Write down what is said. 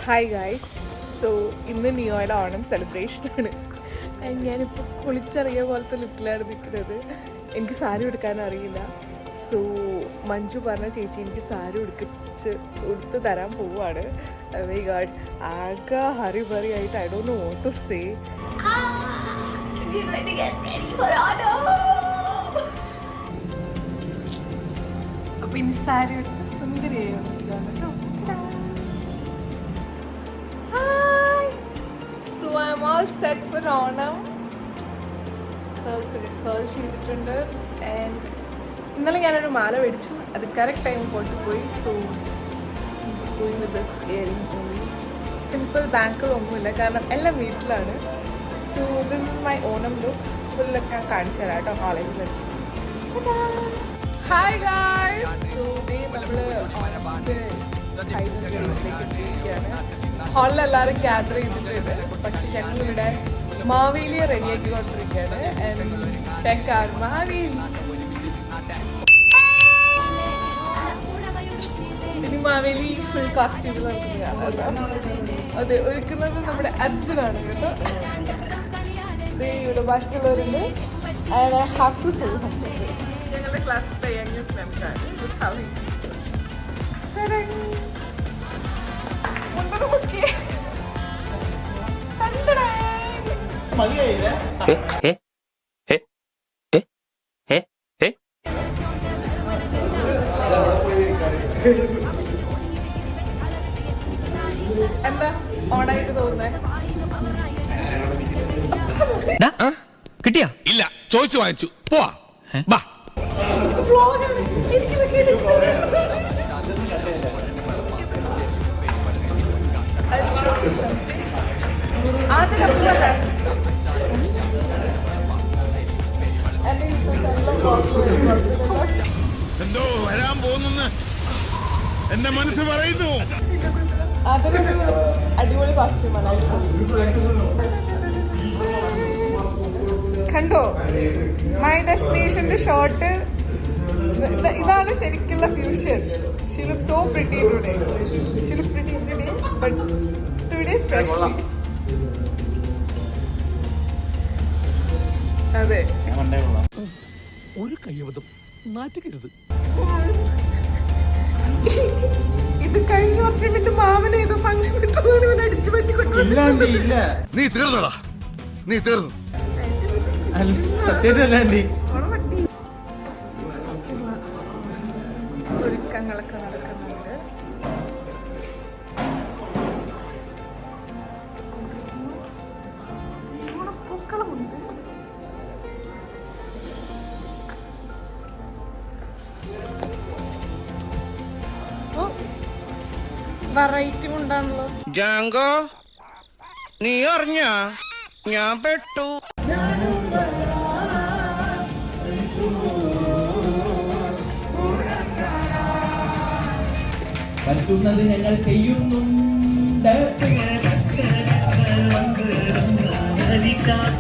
Hi guys. So ഇന്ന് നിയോയിലെ ഓണം സെലിബ്രേഷനാണ്. ഞാനിപ്പോൾ കുളിച്ചറിയ പോലത്തെ ലുക്കിലാണ് നിൽക്കുന്നത്. എനിക്ക് സാരി ഉടുക്കാൻ അറിയില്ല. സോ മഞ്ജു പറഞ്ഞ ചേച്ചി എനിക്ക് സാരി ഉടുത്ത് തരാൻ പോവുകയാണ്. മൈ ഗോഡ്, ആകെ ഹറി ബറി ആയിട്ട് I don't know what to say. അപ്പം ഇനി സാരി എടുത്ത് സുന്ദരിയായി വന്നിട്ടാണ് കേട്ടോ. So I'm all set for Onam. കേൾ ചെയ്തിട്ടുണ്ട്. ആൻഡ് ഇന്നലെ ഞാനൊരു മാല മേടിച്ചു, അത് കറക്റ്റ് ടൈം പോയി. So going with this earring only. Simple ബാങ്കുകളൊന്നുമില്ല, കാരണം എല്ലാം വീട്ടിലാണ്. So this is my Onam look. ഫുള്ളൊക്കെ ഞാൻ കാണിച്ചു തരാം കേട്ടോ കോളേജിൽ. Hi guys. സോ നമ്മൾ സ്റ്റേജിലേക്ക് എത്തിയിരിക്കുകയാണ്. ഹാളിൽ എല്ലാവരും ഗ്യാദർ ചെയ്തിട്ടുണ്ട്. പക്ഷെ ഞങ്ങളിവിടെ മാവേലിയെ റെഡിയാക്കിക്കൊണ്ടിരിക്കുകയാണ്. ഇനി മാവേലി ഫുൾ കോസ്റ്റ്യൂമിലാണ്. അതെ, ഒരുക്കുന്നത് നമ്മുടെ അർജുനാണ് കേട്ടോ. ഇവിടെ ബാക്കിയുള്ളവരുണ്ട്. And I have to say something. ഞങ്ങളുടെ ക്ലാസ്സിലെ യങ്ങസ്റ്റ് മെമ്പറാണ്. എന്താ ഓണായിട്ട് തോന്നുന്നേ? കിട്ടിയാ? ഇല്ല, ചോദിച്ചു വാങ്ങിച്ചു. പോവാ. എന്തോ വരാൻ പോകുന്നെന്ന് എന്റെ മനസ്സ് പറയുന്നു. അതൊരു അടിപൊളി കോസ്റ്റ്യൂമാണ്. കണ്ടോ മൈ ഡെസ്റ്റിനേഷന്റെ ഷോട്ട്? ഇതാണ് ശരിക്കുള്ള fusion. She look so pretty today. She look pretty every day, but today specially. അതെ, ഒരു കയ്യബദ്ധം നാറ്റുകരുത്. ഇത് കഴിഞ്ഞ വർഷം എന്റെ മാമനെ ഏതോ ഫംഗ്ഷൻ കിട്ടുന്നതാണ് ഇവൻ അടിച്ചു പറ്റിക്കൊണ്ടു. നീ തീർന്നടാ, നീ തീർന്നു. ഒരുക്കങ്ങളൊക്കെ നടക്കുന്നുണ്ട്. പൂക്കളുമുണ്ട്. വെറൈറ്റി ഉണ്ടാണല്ലോ. ജാങ്കോ, നീ അറിഞ്ഞ ഞാൻ പെട്ടു. പറ്റുന്നത് ഞങ്ങൾ ചെയ്യുന്നുണ്ട്. ഞാൻ